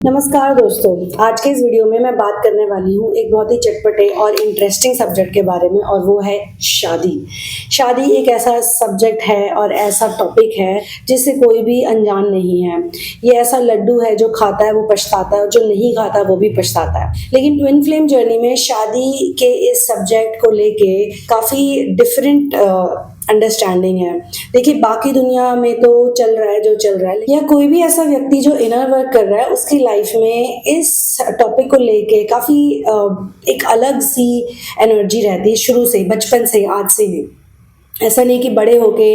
नमस्कार दोस्तों, आज के इस वीडियो में मैं बात करने वाली हूँ एक बहुत ही चटपटे और इंटरेस्टिंग सब्जेक्ट के बारे में और वो है शादी। शादी एक ऐसा सब्जेक्ट है और ऐसा टॉपिक है जिससे कोई भी अनजान नहीं है। ये ऐसा लड्डू है जो खाता है वो पछताता है और जो नहीं खाता वो भी पछताता है। लेकिन ट्विन फ्लेम जर्नी में शादी के इस सब्जेक्ट को लेके काफ़ी डिफरेंट अंडरस्टैंडिंग है। देखिए, बाकी दुनिया में तो चल रहा है जो चल रहा है, या कोई भी ऐसा व्यक्ति जो इनर वर्क कर रहा है उसकी लाइफ में इस टॉपिक को लेके काफ़ी एक अलग सी एनर्जी रहती है शुरू से, बचपन से, आज से ही। ऐसा नहीं कि बड़े होके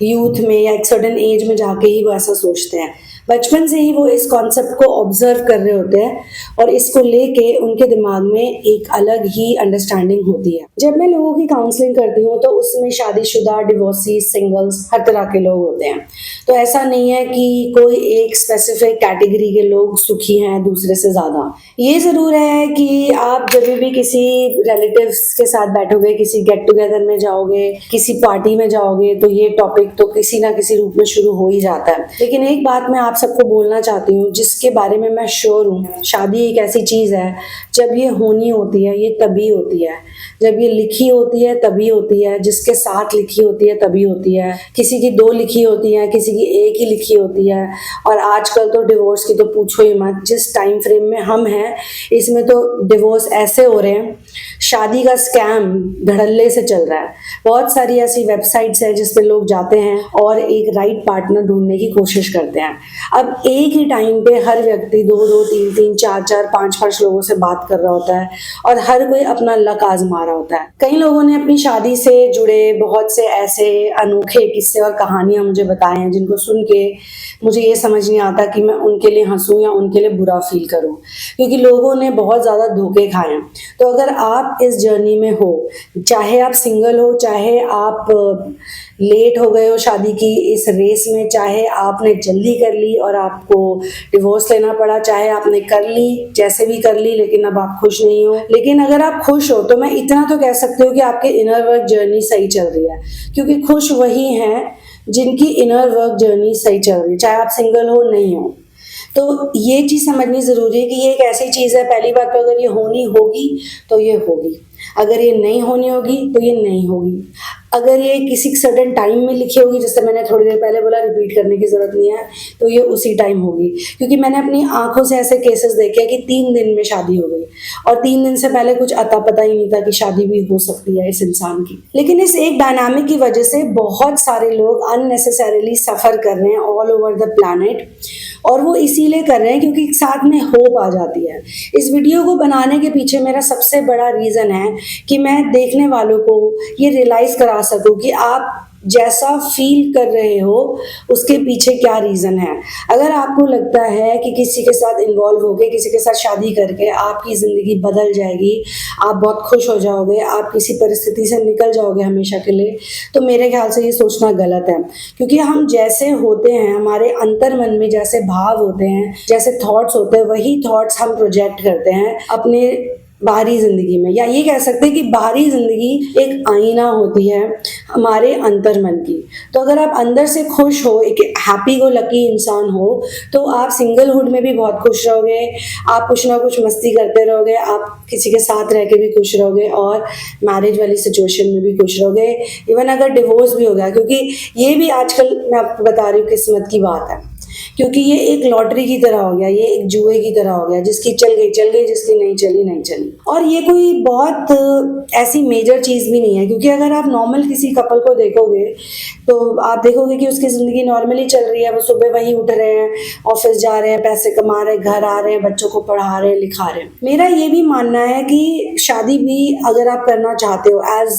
यूथ में या एक सर्टेन एज में जाके ही वो ऐसा सोचते हैं। बचपन से ही वो इस कॉन्सेप्ट को ऑब्जर्व कर रहे होते हैं और इसको लेके उनके दिमाग में एक अलग ही अंडरस्टैंडिंग होती है। जब मैं लोगों की काउंसलिंग करती हूँ तो उसमें शादीशुदा, डिवोर्सी, सिंगल्स, हर तरह के लोग होते हैं। तो ऐसा नहीं है कि कोई एक स्पेसिफिक कैटेगरी के लोग सुखी हैं दूसरे से ज़्यादा। ये ज़रूर है कि आप जब भी किसी रिलेटिव्स के साथ बैठोगे, किसी गेट टुगेदर में जाओगे, किसी पार्टी में जाओगे, तो ये टॉपिक तो किसी ना किसी रूप में शुरू हो ही जाता है। लेकिन एक बात मैं आप सबको बोलना चाहती हूँ जिसके बारे में मैं श्योर हूँ, शादी एक ऐसी चीज़ है जब ये होनी होती है ये तभी होती है, जब ये लिखी होती है तभी होती है, जिसके साथ लिखी होती है तभी होती है। किसी की 2 लिखी होती है, किसी की 1 ही लिखी होती है। और आजकल तो डिवोर्स की तो पूछो ही मत। जिस टाइम फ्रेम में हम हैं इसमें तो डिवोर्स ऐसे हो रहे हैं, शादी का स्कैम धड़ल्ले से चल रहा है। बहुत सारी ऐसी वेबसाइट्स हैं जिस पे लोग जाते हैं और एक राइट पार्टनर ढूंढने की कोशिश करते हैं। अब एक ही टाइम पे हर व्यक्ति 2-2, 3-3, 4-4, 5-5 लोगों से बात कर रहा होता है और हर कोई अपना लक आजमा रहा होता है। कई लोगों ने अपनी शादी से जुड़े बहुत से ऐसे अनोखे किस्से और कहानियां मुझे बताए हैं जिनको सुन के मुझे ये समझ नहीं आता कि मैं उनके लिए हंसूं या उनके लिए बुरा फील करूं, क्योंकि लोगों ने बहुत ज़्यादा धोखे खाए हैं। तो अगर आप इस जर्नी में हो, चाहे आप सिंगल हो, चाहे आप लेट हो गए हो शादी की इस रेस में, चाहे आपने जल्दी कर ली और आपको डिवोर्स लेना पड़ा, चाहे आपने कर ली, जैसे भी कर ली, लेकिन अब आप खुश नहीं हो। लेकिन अगर आप खुश हो तो मैं इतना तो कह सकती हूँ कि आपके इनर वर्क जर्नी सही चल रही है, क्योंकि खुश वही हैं जिनकी इनर वर्क जर्नी सही चल रही है, चाहे आप सिंगल हो नहीं हो। तो ये चीज़ समझनी ज़रूरी है कि ये एक ऐसी चीज़ है, पहली बात तो अगर ये होनी होगी तो ये होगी, अगर ये नहीं होनी होगी तो ये नहीं होगी। अगर ये किसी सर्टेन टाइम में लिखी होगी, जैसे मैंने थोड़ी देर पहले बोला, रिपीट करने की ज़रूरत नहीं है, तो ये उसी टाइम होगी। क्योंकि मैंने अपनी आंखों से ऐसे केसेस देखे हैं कि 3 दिन में शादी हो गई और 3 दिन से पहले कुछ अता पता ही नहीं था कि शादी भी हो सकती है इस इंसान की। लेकिन इस एक डायनामिक की वजह से बहुत सारे लोग अननेसेसरीली सफ़र कर रहे हैं ऑल ओवर द प्लैनेट, और वो इसीलिए कर रहे हैं क्योंकि साथ में होप आ जाती है। इस वीडियो को बनाने के पीछे मेरा सबसे बड़ा रीज़न है कि मैं देखने वालों को ये रियलाइज़ करा सकूं कि आप जैसा फील कर रहे हो उसके पीछे क्या रीज़न है। अगर आपको लगता है कि किसी के साथ इन्वॉल्व होके, किसी के साथ शादी करके आपकी ज़िंदगी बदल जाएगी, आप बहुत खुश हो जाओगे, आप किसी परिस्थिति से निकल जाओगे हमेशा के लिए, तो मेरे ख्याल से ये सोचना गलत है। क्योंकि हम जैसे होते हैं, हमारे अंतर मन में जैसे भाव होते हैं, जैसे थॉट्स होते हैं, वही थॉट्स हम प्रोजेक्ट करते हैं अपने बाहरी ज़िंदगी में। या ये कह सकते हैं कि बाहरी ज़िंदगी एक आईना होती है हमारे अंतर मन की। तो अगर आप अंदर से खुश हो, एक हैप्पी गो लकी इंसान हो, तो आप सिंगलहुड में भी बहुत खुश रहोगे, आप कुछ ना कुछ मस्ती करते रहोगे, आप किसी के साथ रह के भी खुश रहोगे और मैरिज वाली सिचुएशन में भी खुश रहोगे। इवन अगर डिवोर्स भी हो गया, क्योंकि ये भी आजकल मैं आपको बता रही हूँ किस्मत की बात है, क्योंकि ये एक लॉटरी की तरह हो गया, ये एक जुए की तरह हो गया, जिसकी चल गई, जिसकी नहीं चली नहीं चली। और ये कोई बहुत ऐसी मेजर चीज़ भी नहीं है, क्योंकि अगर आप नॉर्मल किसी कपल को देखोगे तो आप देखोगे कि उसकी ज़िंदगी नॉर्मली चल रही है, वो सुबह वही उठ रहे हैं, ऑफिस जा रहे हैं, पैसे कमा रहे हैं, घर आ रहे हैं, बच्चों को पढ़ा रहे हैं, लिखा रहे हैं। मेरा ये भी मानना है कि शादी भी अगर आप करना चाहते हो एज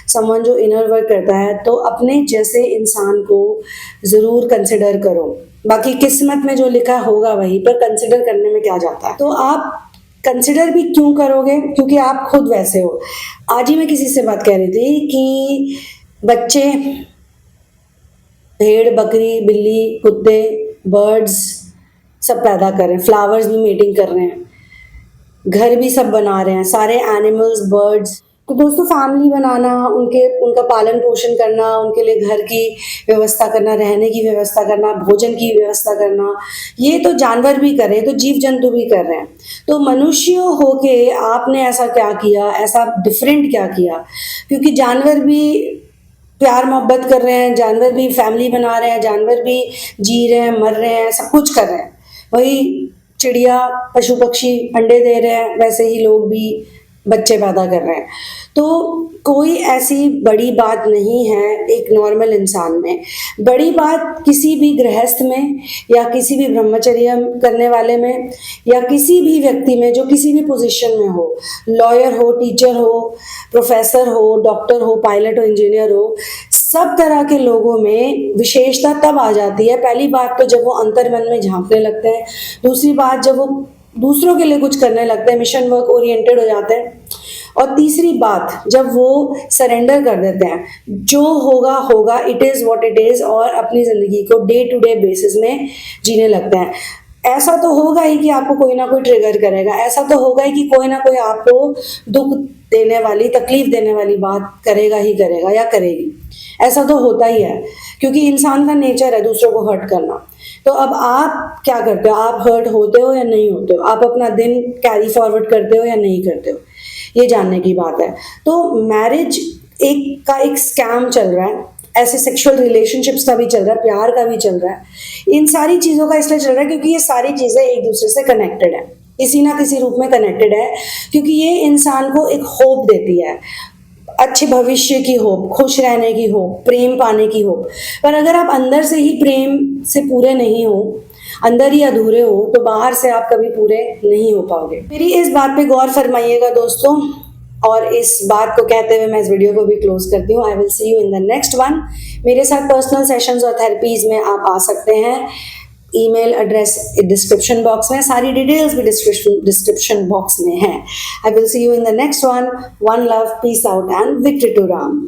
समवन जो इनर वर्क करता है, तो अपने जैसे इंसान को ज़रूर कंसिडर करो। बाकी किस्मत में जो लिखा होगा वही, पर कंसिडर करने में क्या जाता है। तो आप कंसिडर भी क्यों करोगे? क्योंकि आप खुद वैसे हो। आज ही मैं किसी से बात कर रही थी कि बच्चे भेड़, बकरी, बिल्ली, कुत्ते, बर्ड्स सब पैदा कर रहे हैं, फ्लावर्स भी मीटिंग कर रहे हैं, घर भी सब बना रहे हैं, सारे एनिमल्स, बर्ड्स, तो दोस्तों फैमिली बनाना, उनका पालन पोषण करना, उनके लिए घर की व्यवस्था करना, रहने की व्यवस्था करना, भोजन की व्यवस्था करना, ये तो जानवर भी कर रहे हैं, तो जीव जंतु भी कर रहे हैं। तो मनुष्य होके आपने ऐसा क्या किया, ऐसा डिफरेंट क्या किया? क्योंकि जानवर भी प्यार मोहब्बत कर रहे हैं, जानवर भी फैमिली बना रहे हैं, जानवर भी जी रहे हैं, मर रहे हैं, सब कुछ कर रहे हैं। वही चिड़िया, पशु पक्षी अंडे दे रहे हैं, वैसे ही लोग भी बच्चे पैदा कर रहे हैं। तो कोई ऐसी बड़ी बात नहीं है एक नॉर्मल इंसान में। बड़ी बात किसी भी गृहस्थ में, या किसी भी ब्रह्मचर्य करने वाले में, या किसी भी व्यक्ति में जो किसी भी पोजीशन में हो, लॉयर हो, टीचर हो, प्रोफेसर हो, डॉक्टर हो, पायलट हो, इंजीनियर हो, सब तरह के लोगों में विशेषता तब आ जाती है। पहली बात तो जब वो अंतर्मन में झांकने लगते हैं, दूसरी बात जब वो दूसरों के लिए कुछ करने लगते हैं, मिशन वर्क ओरिएंटेड हो जाते हैं, और तीसरी बात जब वो सरेंडर कर देते हैं, जो होगा होगा, it is what it is, और अपनी ज़िंदगी को डे टू डे बेसिस में जीने लगते हैं। ऐसा तो होगा ही कि आपको कोई ना कोई ट्रिगर करेगा, ऐसा तो होगा ही कि कोई ना कोई आपको दुख देने वाली, तकलीफ देने वाली बात करेगा ही करेगा या करेगी। ऐसा तो होता ही है, क्योंकि इंसान का नेचर है दूसरों को हर्ट करना। तो अब आप क्या करते हो? आप हर्ट होते हो या नहीं होते हो? आप अपना दिन कैरी फॉरवर्ड करते हो या नहीं करते हो? ये जानने की बात है। तो मैरिज एक स्कैम चल रहा है, ऐसे सेक्सुअल रिलेशनशिप्स का भी चल रहा है, प्यार का भी चल रहा है। इन सारी चीज़ों का इसलिए चल रहा है क्योंकि ये सारी चीज़ें एक दूसरे से कनेक्टेड है, किसी ना किसी रूप में कनेक्टेड है, क्योंकि ये इंसान को एक होप देती है, अच्छे भविष्य की होप, खुश रहने की होप, प्रेम पाने की होप। पर अगर आप अंदर से ही प्रेम से पूरे नहीं हो, अंदर ही अधूरे हो, तो बाहर से आप कभी पूरे नहीं हो पाओगे। मेरी इस बात पे गौर फरमाइएगा दोस्तों, और इस बात को कहते हुए मैं इस वीडियो को भी क्लोज करती हूँ। आई will see you in the next one. मेरे साथ पर्सनल सेशंस और थेरेपीज में आप आ सकते हैं। ईमेल एड्रेस डिस्क्रिप्शन बॉक्स में, सारी डिटेल्स भी डिस्क्रिप्शन बॉक्स में है। I will see you in the next one. One love, peace out and victory to Ram.